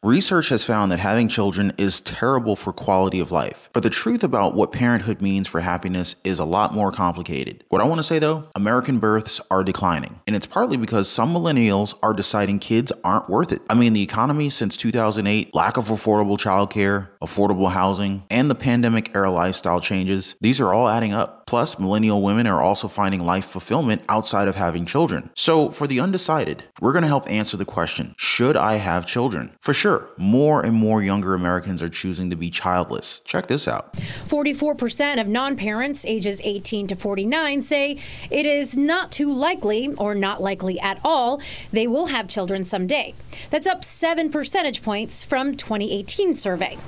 Research has found that having children is terrible for quality of life, but the truth about what parenthood means for happiness is a lot more complicated. What I want to say though, American births are declining, and it's partly because some millennials are deciding kids aren't worth it. I mean, the economy since 2008, lack of affordable childcare, affordable housing, and the pandemic era lifestyle changes, these are all adding up. Plus, millennial women are also finding life fulfillment outside of having children. So for the undecided, we're going to help answer the question, should I have children? For sure, more and more younger Americans are choosing to be childless. Check this out. 44% of non-parents ages 18 to 49 say it is not too likely or not likely at all they will have children someday. That's up 7 percentage points from 2018 survey.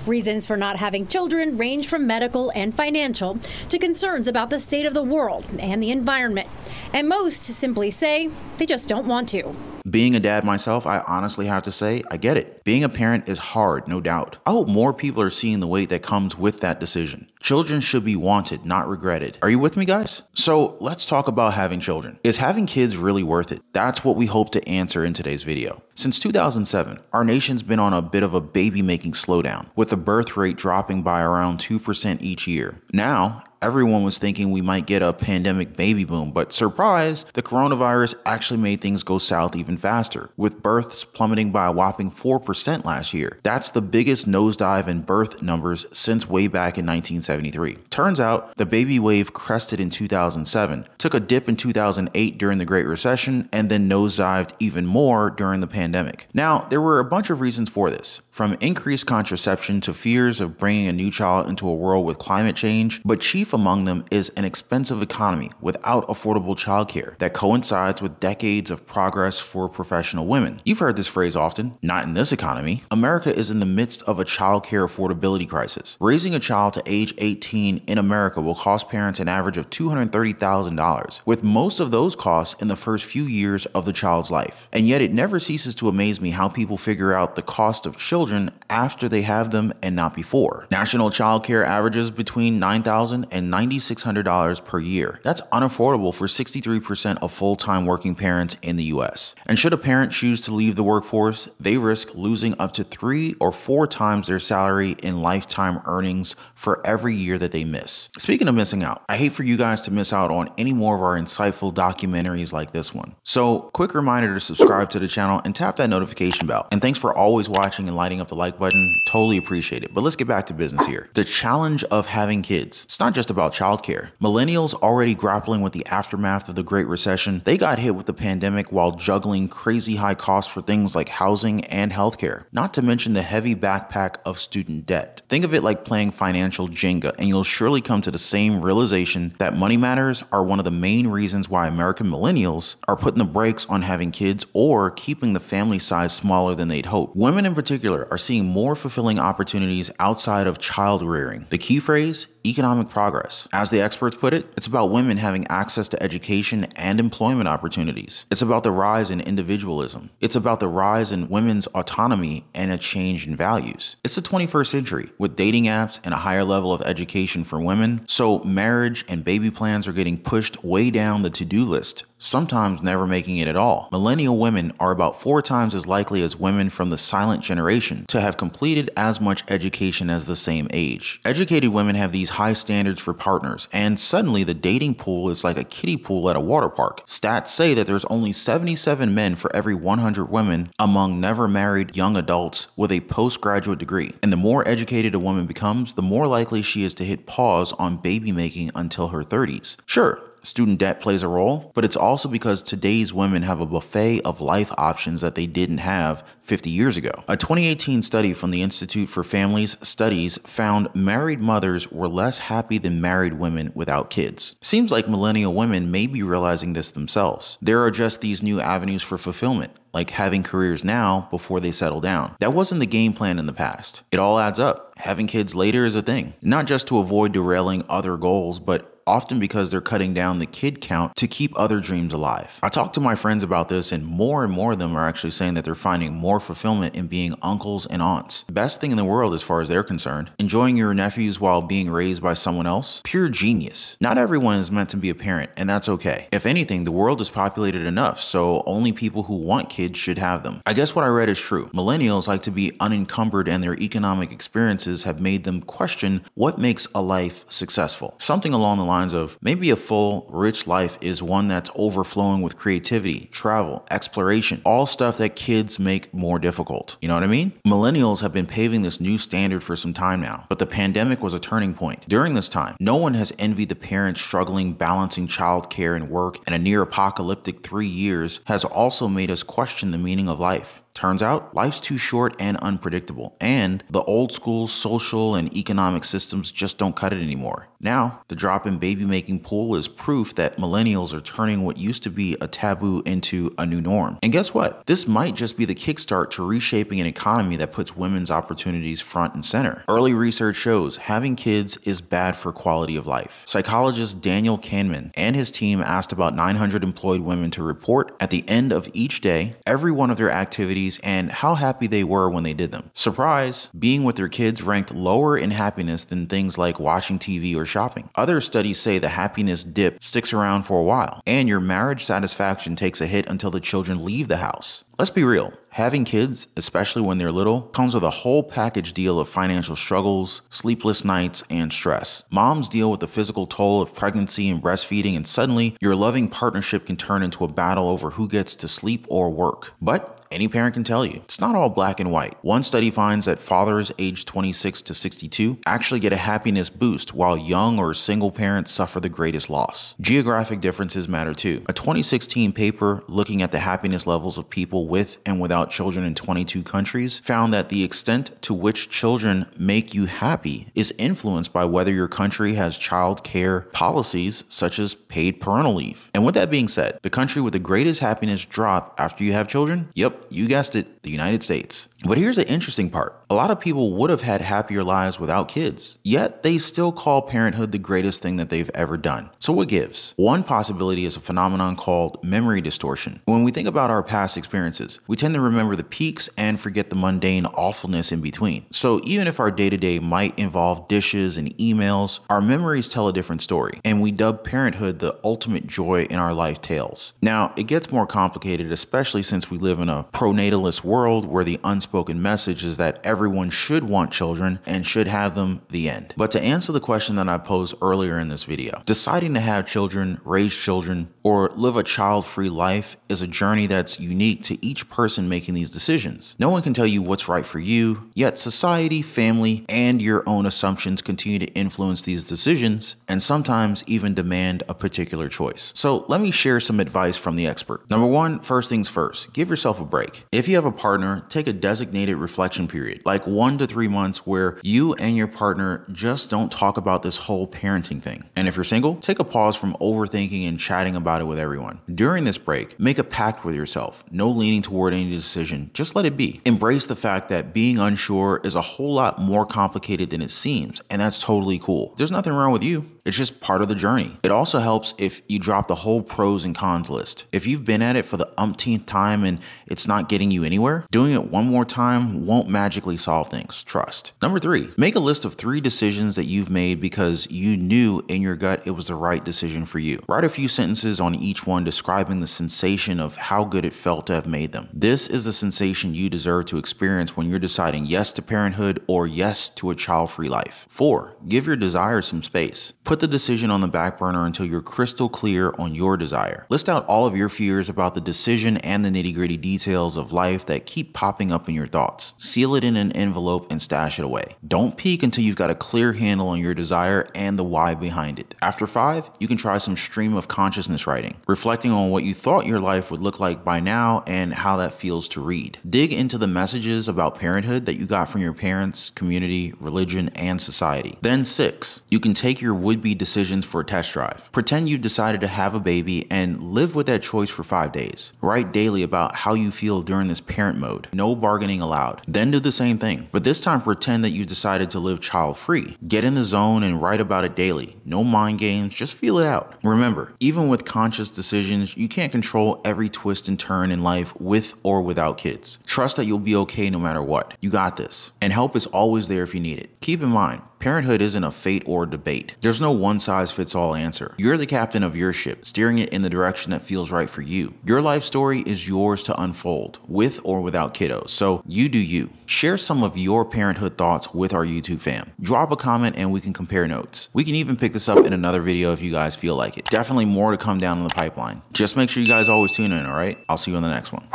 Reasons for not having children range from medical and financial to concerns about the state of the world and the environment. And most simply say they just don't want to. Being a dad myself, I honestly have to say, I get it. Being a parent is hard, no doubt. I hope more people are seeing the weight that comes with that decision. Children should be wanted, not regretted. Are you with me, guys? So let's talk about having children. Is having kids really worth it? That's what we hope to answer in today's video. Since 2007, our nation's been on a bit of a baby-making slowdown, with the birth rate dropping by around 2% each year. Now, everyone was thinking we might get a pandemic baby boom, but surprise, the coronavirus actually made things go south even faster, with births plummeting by a whopping 4% last year. That's the biggest nosedive in birth numbers since way back in 1973. Turns out, the baby wave crested in 2007, took a dip in 2008 during the Great Recession, and then nosedived even more during the pandemic. Now, there were a bunch of reasons for this, from increased contraception to fears of bringing a new child into a world with climate change, but chief among them is an expensive economy without affordable childcare that coincides with decades of progress for professional women. You've heard this phrase often, not in this economy. America is in the midst of a childcare affordability crisis. Raising a child to age 18 in America will cost parents an average of $230,000, with most of those costs in the first few years of the child's life. And yet it never ceases to amaze me how people figure out the cost of children after they have them and not before. National childcare averages between $9,000 and $9,600 per year. That's unaffordable for 63% of full-time working parents in the US. And should a parent choose to leave the workforce, they risk losing up to 3 or 4 times their salary in lifetime earnings for every year that they miss. Speaking of missing out, I hate for you guys to miss out on any more of our insightful documentaries like this one. So, quick reminder to subscribe to the channel and tap that notification bell. And thanks for always watching and lighting up the like button. Totally appreciate it. But let's get back to business here. The challenge of having kids. It's not just about childcare. Millennials already grappling with the aftermath of the Great Recession, they got hit with the pandemic while juggling crazy high costs for things like housing and healthcare, not to mention the heavy backpack of student debt. Think of it like playing financial Jenga, and you'll surely come to the same realization that money matters are one of the main reasons why American millennials are putting the brakes on having kids or keeping the family size smaller than they'd hoped. Women in particular are seeing more fulfilling opportunities outside of child rearing. The key phrase, economic progress. As the experts put it, it's about women having access to education and employment opportunities. It's about the rise in individualism. It's about the rise in women's autonomy and a change in values. It's the 21st century with dating apps and a higher level of education for women, so marriage and baby plans are getting pushed way down the to-do list, sometimes never making it at all. Millennial women are about 4 times as likely as women from the silent generation to have completed as much education as the same age. Educated women have these high standards for partners, and suddenly the dating pool is like a kiddie pool at a water park. Stats say that there's only 77 men for every 100 women among never married young adults with a postgraduate degree. And the more educated a woman becomes, the more likely she is to hit pause on baby making until her 30s. Sure, student debt plays a role, but it's also because today's women have a buffet of life options that they didn't have 50 years ago. A 2018 study from the Institute for Families Studies found married mothers were less happy than married women without kids. Seems like millennial women may be realizing this themselves. There are just these new avenues for fulfillment, like having careers now before they settle down. That wasn't the game plan in the past. It all adds up. Having kids later is a thing, not just to avoid derailing other goals, but often because they're cutting down the kid count to keep other dreams alive. I talked to my friends about this, and more of them are actually saying that they're finding more fulfillment in being uncles and aunts. Best thing in the world as far as they're concerned. Enjoying your nephews while being raised by someone else? Pure genius. Not everyone is meant to be a parent, and that's okay. If anything, the world is populated enough, so only people who want kids should have them. I guess what I read is true. Millennials like to be unencumbered, and their economic experiences have made them question what makes a life successful. Something along the lines of, maybe a full, rich life is one that's overflowing with creativity, travel, exploration, all stuff that kids make more difficult. You know what I mean? Millennials have been paving this new standard for some time now, but the pandemic was a turning point. During this time, no one has envied the parents struggling balancing childcare and work, and a near apocalyptic 3 years has also made us question the meaning of life. Turns out, life's too short and unpredictable, and the old school social and economic systems just don't cut it anymore. Now, the drop in baby making pool is proof that millennials are turning what used to be a taboo into a new norm. And guess what? This might just be the kickstart to reshaping an economy that puts women's opportunities front and center. Early research shows having kids is bad for quality of life. Psychologist Daniel Kahneman and his team asked about 900 employed women to report at the end of each day every one of their activities and how happy they were when they did them. Surprise! Being with their kids ranked lower in happiness than things like watching TV or shopping. Other studies say the happiness dip sticks around for a while, and your marriage satisfaction takes a hit until the children leave the house. Let's be real. Having kids, especially when they're little, comes with a whole package deal of financial struggles, sleepless nights, and stress. Moms deal with the physical toll of pregnancy and breastfeeding, and suddenly your loving partnership can turn into a battle over who gets to sleep or work. But any parent can tell you, it's not all black and white. One study finds that fathers aged 26 to 62 actually get a happiness boost, while young or single parents suffer the greatest loss. Geographic differences matter too. A 2016 paper looking at the happiness levels of people with and without children in 22 countries found that the extent to which children make you happy is influenced by whether your country has child care policies such as paid parental leave. And with that being said, the country with the greatest happiness drop after you have children? Yep, you guessed it, the United States. But here's the interesting part. A lot of people would have had happier lives without kids, yet they still call parenthood the greatest thing that they've ever done. So what gives? One possibility is a phenomenon called memory distortion. When we think about our past experiences, we tend to remember the peaks and forget the mundane awfulness in between. So even if our day-to-day might involve dishes and emails, our memories tell a different story, and we dub parenthood the ultimate joy in our life tales. Now, it gets more complicated, especially since we live in a pronatalist world where the unspoken message is that everyone should want children and should have them, the end. But to answer the question that I posed earlier in this video, deciding to have children, raise children, or live a child-free life is a journey that's unique to each person making these decisions. No one can tell you what's right for you, yet society, family, and your own assumptions continue to influence these decisions and sometimes even demand a particular choice. So let me share some advice from the expert. Number one, first things first, give yourself a break. If you have a partner, take a designated reflection period, like 1 to 3 months where you and your partner just don't talk about this whole parenting thing. And if you're single, take a pause from overthinking and chatting about it with everyone. During this break, make a pact with yourself. No leaning toward any decision, just let it be. Embrace the fact that being unsure is a whole lot more complicated than it seems, and that's totally cool. There's nothing wrong with you. It's just part of the journey. It also helps if you drop the whole pros and cons list. If you've been at it for the umpteenth time and it's not getting you anywhere, doing it one more time won't magically solve things. Trust. Number 3, make a list of 3 decisions that you've made because you knew in your gut it was the right decision for you. Write a few sentences on each one describing the sensation of how good it felt to have made them. This is the sensation you deserve to experience when you're deciding yes to parenthood or yes to a child-free life. 4, give your desires some space. Put the decision on the back burner until you're crystal clear on your desire. List out all of your fears about the decision and the nitty-gritty details of life that keep popping up in your thoughts. Seal it in an envelope and stash it away. Don't peek until you've got a clear handle on your desire and the why behind it. After 5, you can try some stream of consciousness writing, reflecting on what you thought your life would look like by now and how that feels to read. Dig into the messages about parenthood that you got from your parents, community, religion, and society. Then 6, you can take your would-be decisions for a test drive. Pretend you've decided to have a baby and live with that choice for 5 days. Write daily about how you feel feel during this parent mode. No bargaining allowed. Then do the same thing, but this time pretend that you decided to live child-free. Get in the zone and write about it daily. No mind games, just feel it out. Remember, even with conscious decisions, you can't control every twist and turn in life with or without kids. Trust that you'll be okay no matter what. You got this. And help is always there if you need it. Keep in mind, parenthood isn't a fate or debate. There's no one-size-fits-all answer. You're the captain of your ship, steering it in the direction that feels right for you. Your life story is yours to unfold, with or without kiddos, so you do you. Share some of your parenthood thoughts with our YouTube fam. Drop a comment and we can compare notes. We can even pick this up in another video if you guys feel like it. Definitely more to come down in the pipeline. Just make sure you guys always tune in, alright? I'll see you in the next one.